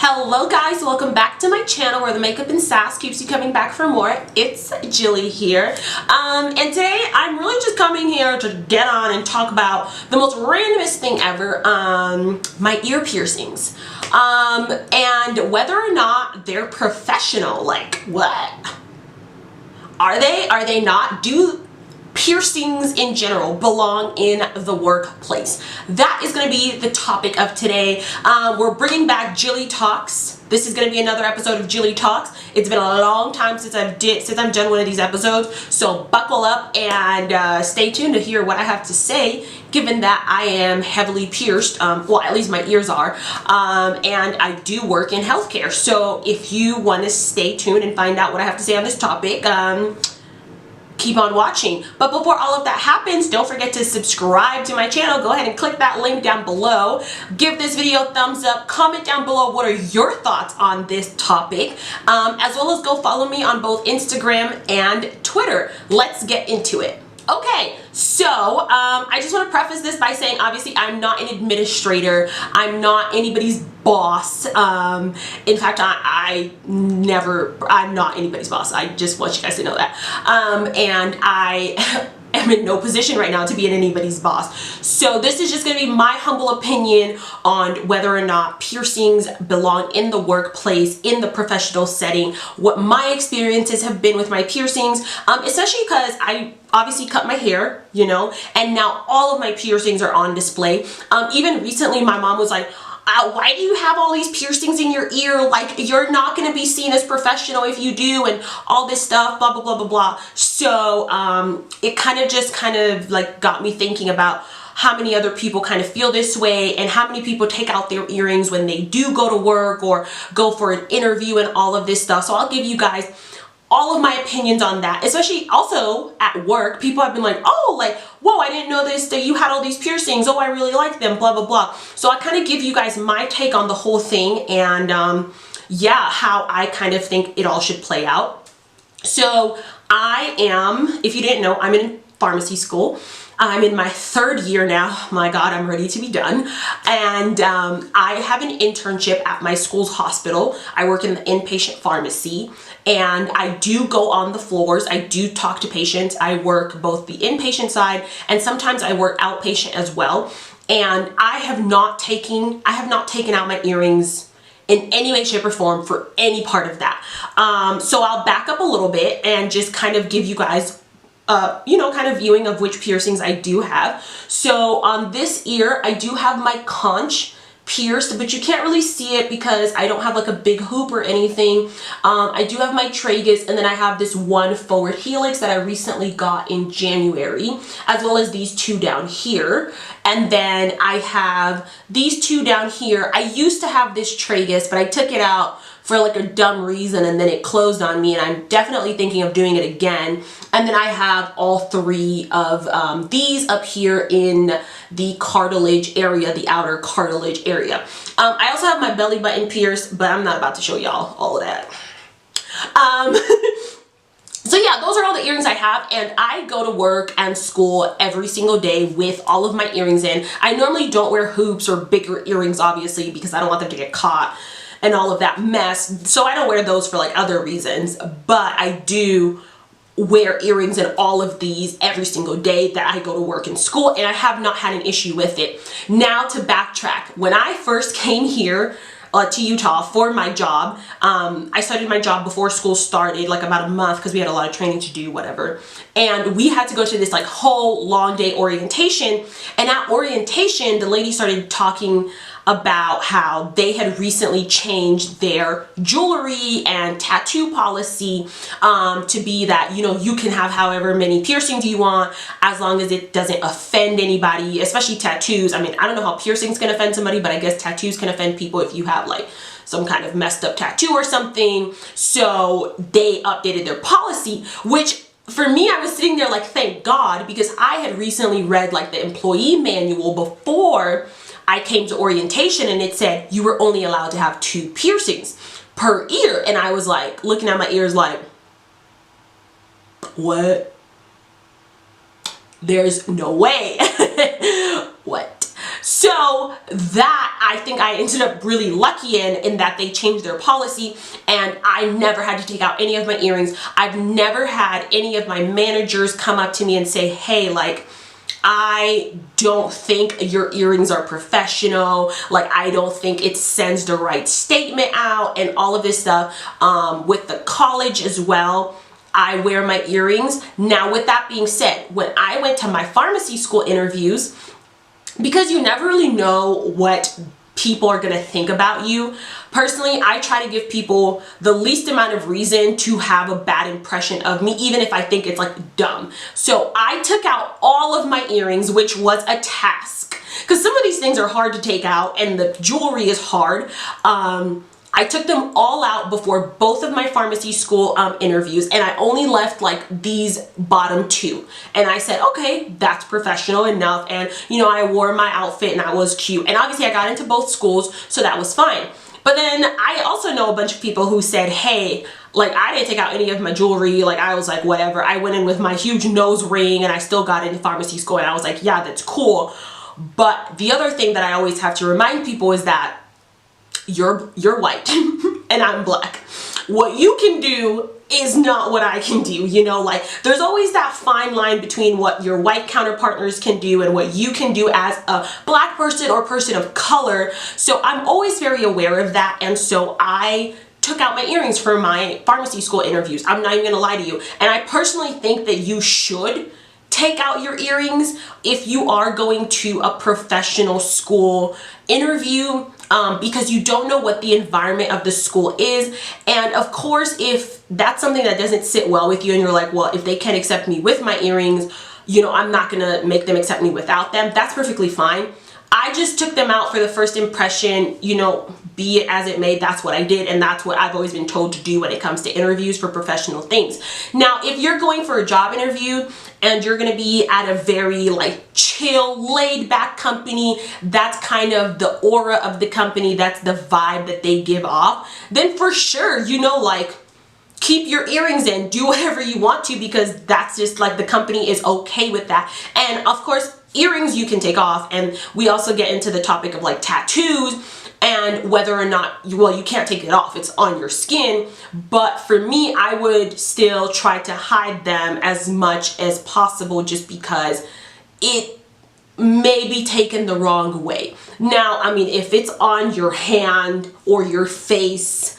Hello guys, welcome back to my channel where the makeup and sass keeps you coming back for more. It's Gilly here. And today I'm really just coming here to get on and talk about the most randomest thing ever, my ear piercings. And whether or not they're professional. Like, what? Are they not? Do piercings in general belong in the workplace? That is going to be the topic of today. We're bringing back GillyTalks. This is going to be another episode of GillyTalks. It's been a long time since I've done one of these episodes, so buckle up and stay tuned to hear what I have to say, given that I am heavily pierced, well, at least my ears are, and I do work in healthcare. So if you want to stay tuned and find out what I have to say on this topic, keep on watching. But before all of that happens, don't forget to subscribe to my channel. Go ahead and click that link down below. Give this video a thumbs up. Comment down below what are your thoughts on this topic, as well as go follow me on both Instagram and Twitter. Let's get into it. Okay, so I just want to preface this by saying, obviously, I'm not an administrator. I'm not anybody's boss. In fact, I'm not anybody's boss. I just want you guys to know that. And I am in no position right now to be anybody's boss. So this is just going to be my humble opinion on whether or not piercings belong in the workplace, in the professional setting, what my experiences have been with my piercings, especially because I obviously cut my hair, you know, and now all of my piercings are on display. Even recently, my mom was like, why do you have all these piercings in your ear? Like, you're not going to be seen as professional if you do, and all this stuff, blah, blah, blah, blah, blah. So it kind of like got me thinking about how many other people kind of feel this way, and how many people take out their earrings when they do go to work or go for an interview and all of this stuff. So I'll give you guys all of my opinions on that, especially also at work. People have been like, oh, like, whoa, I didn't know this, that you had all these piercings. Oh, I really like them, blah, blah, blah. So I kind of give you guys my take on the whole thing, and yeah, how I kind of think it all should play out. So I am, if you didn't know, I'm in pharmacy school. I'm in my third year now. My God, I'm ready to be done. And I have an internship at my school's hospital. I work in the inpatient pharmacy, and I do go on the floors. I do talk to patients. I work both the inpatient side, and sometimes I work outpatient as well. And I have not taken out my earrings in any way, shape, or form for any part of that. So I'll back up a little bit and just kind of give you guys you know, kind of viewing of which piercings I do have. So on this ear, I do have my conch pierced, but you can't really see it because I don't have like a big hoop or anything. I do have my tragus, and then I have this one forward helix that I recently got in January, as well as these two down here. And then I have these two down here. I used to have this tragus, but I took it out for like a dumb reason, and then it closed on me, and I'm definitely thinking of doing it again. And then I have all three of these up here in the cartilage area, the outer cartilage area. I also have my belly button pierced, but I'm not about to show y'all all of that. So yeah, those are all the earrings I have, and I go to work and school every single day with all of my earrings in. I normally don't wear hoops or bigger earrings, obviously, because I don't want them to get caught and all of that mess. So I don't wear those for like other reasons, but I do wear earrings in all of these every single day that I go to work and school, and I have not had an issue with it. Now to backtrack, when I first came here to Utah for my job, I started my job before school started, like about a month, because we had a lot of training to do, whatever. And we had to go to this like whole long day orientation, and at orientation, the lady started talking about how they had recently changed their jewelry and tattoo policy to be that, you know, you can have however many piercings you want as long as it doesn't offend anybody, especially tattoos. I mean, I don't know how piercings can offend somebody, but I guess tattoos can offend people if you have like some kind of messed up tattoo or something. So they updated their policy, which for me, I was sitting there like, thank God, because I had recently read like the employee manual before I came to orientation, and it said you were only allowed to have 2 piercings per ear. And I was like looking at my ears like, what? There's no way. What? So that I think I ended up really lucky in that they changed their policy, and I never had to take out any of my earrings. I've never had any of my managers come up to me and say, hey, like, I don't think your earrings are professional. Like, I don't think it sends the right statement out and all of this stuff. With the college as well, I wear my earrings. Now, with that being said, when I went to my pharmacy school interviews, because you never really know what people are gonna think about you. Personally, I try to give people the least amount of reason to have a bad impression of me, even if I think it's like dumb. So I took out all of my earrings, which was a task, because some of these things are hard to take out and the jewelry is hard. I took them all out before both of my pharmacy school interviews, and I only left like these bottom two. And I said, okay, that's professional enough. And you know, I wore my outfit and I was cute. And obviously I got into both schools, so that was fine. But then I also know a bunch of people who said, hey, like, I didn't take out any of my jewelry. Like, I was like, whatever. I went in with my huge nose ring and I still got into pharmacy school, and I was like, yeah, that's cool. But the other thing that I always have to remind people is that you're white and I'm black. What you can do is not what I can do, you know, like there's always that fine line between what your white counterpartners can do and what you can do as a black person or person of color. So I'm always very aware of that, and so I took out my earrings for my pharmacy school interviews. I'm not even gonna lie to you. And I personally think that you should take out your earrings if you are going to a professional school interview, because you don't know what the environment of the school is. And of course, if that's something that doesn't sit well with you and you're like, well, if they can't accept me with my earrings, you know, I'm not gonna make them accept me without them, that's perfectly fine. I just took them out for the first impression, you know, be it as it may. That's what I did, and that's what I've always been told to do when it comes to interviews for professional things. Now, if you're going for a job interview and you're gonna be at a very like chill, laid back company, that's kind of the aura of the company, that's the vibe that they give off, then for sure, you know, like, keep your earrings in, do whatever you want to, because that's just like the company is okay with that. And of course, earrings you can take off, and we also get into the topic of like tattoos and whether or not, well, you can't take it off, it's on your skin. But for me, I would still try to hide them as much as possible, just because it may be taken the wrong way. Now, I mean, if it's on your hand or your face,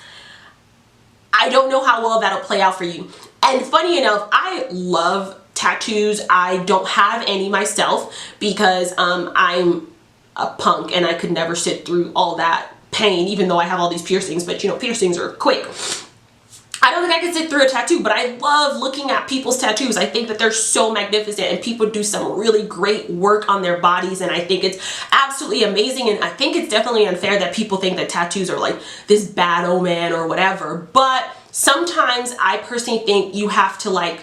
I don't know how well that'll play out for you. And funny enough, I love tattoos. I don't have any myself because I'm a punk and I could never sit through all that pain, even though I have all these piercings. But you know, piercings are quick. I don't think I could sit through a tattoo, but I love looking at people's tattoos. I think that they're so magnificent, and people do some really great work on their bodies, and I think it's absolutely amazing. And I think it's definitely unfair that people think that tattoos are like this bad omen or whatever. But sometimes I personally think you have to like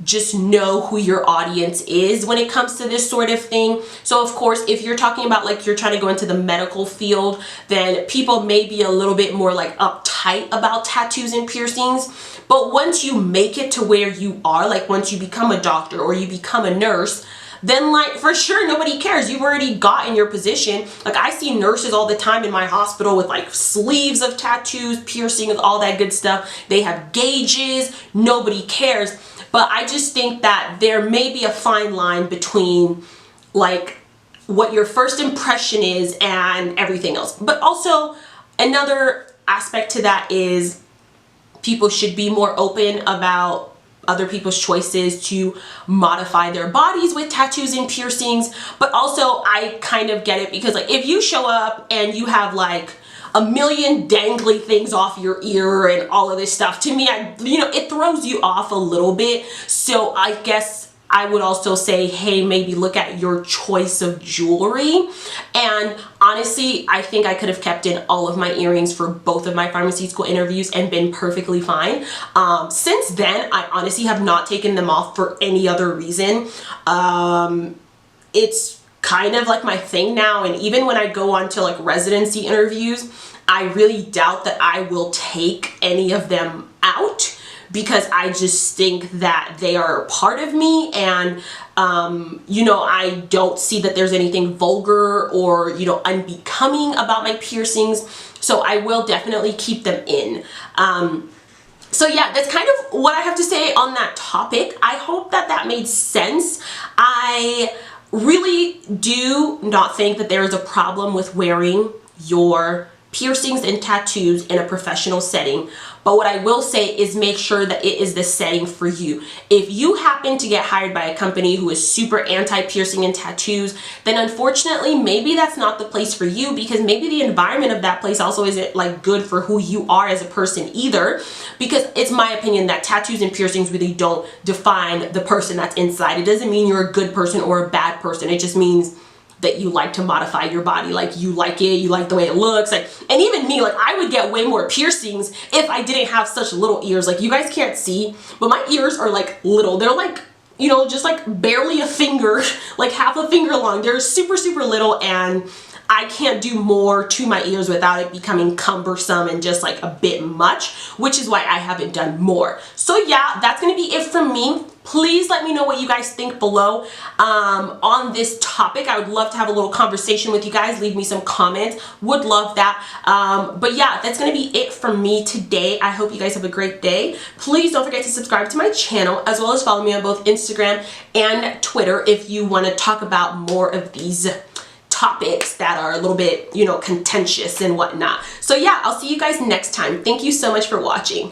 just know who your audience is when it comes to this sort of thing. So of course, if you're talking about like you're trying to go into the medical field, then people may be a little bit more like uptight about tattoos and piercings. But once you make it to where you are, like once you become a doctor or you become a nurse, then like for sure nobody cares. You've already gotten your position. Like I see nurses all the time in my hospital with like sleeves of tattoos, piercings, all that good stuff. They have gauges, nobody cares. But I just think that there may be a fine line between like what your first impression is and everything else. But also another aspect to that is people should be more open about other people's choices to modify their bodies with tattoos and piercings. But also I kind of get it, because like if you show up and you have like a million dangly things off your ear and all of this stuff, to me, it throws you off a little bit. So I guess I would also say, hey, maybe look at your choice of jewelry. And honestly, I think I could have kept in all of my earrings for both of my pharmacy school interviews and been perfectly fine. Since then, I honestly have not taken them off for any other reason. It's kind of like my thing now, and even when I go on to like residency interviews, I really doubt that I will take any of them out, because I just think that they are a part of me, and you know, I don't see that there's anything vulgar or, you know, unbecoming about my piercings, so I will definitely keep them in. So yeah, that's kind of what I have to say on that topic. I hope that that made sense. I really do not think that there is a problem with wearing your piercings and tattoos in a professional setting, but what I will say is make sure that it is the setting for you. If you happen to get hired by a company who is super anti-piercing and tattoos, then unfortunately maybe that's not the place for you, because maybe the environment of that place also isn't like good for who you are as a person either, because it's my opinion that tattoos and piercings really don't define the person that's inside. It doesn't mean you're a good person or a bad person. It just means that you like to modify your body, like you like it, you like the way it looks, like, and even me, like I would get way more piercings if I didn't have such little ears. Like you guys can't see, but my ears are like little. They're like, you know, just like barely a finger, like half a finger long. They're super, super little, and I can't do more to my ears without it becoming cumbersome and just like a bit much, which is why I haven't done more. So yeah, that's gonna be it from me. Please let me know what you guys think below on this topic. I would love to have a little conversation with you guys. Leave me some comments. Would love that. But yeah, that's going to be it from me today. I hope you guys have a great day. Please don't forget to subscribe to my channel, as well as follow me on both Instagram and Twitter if you want to talk about more of these topics that are a little bit, you know, contentious and whatnot. So yeah, I'll see you guys next time. Thank you so much for watching.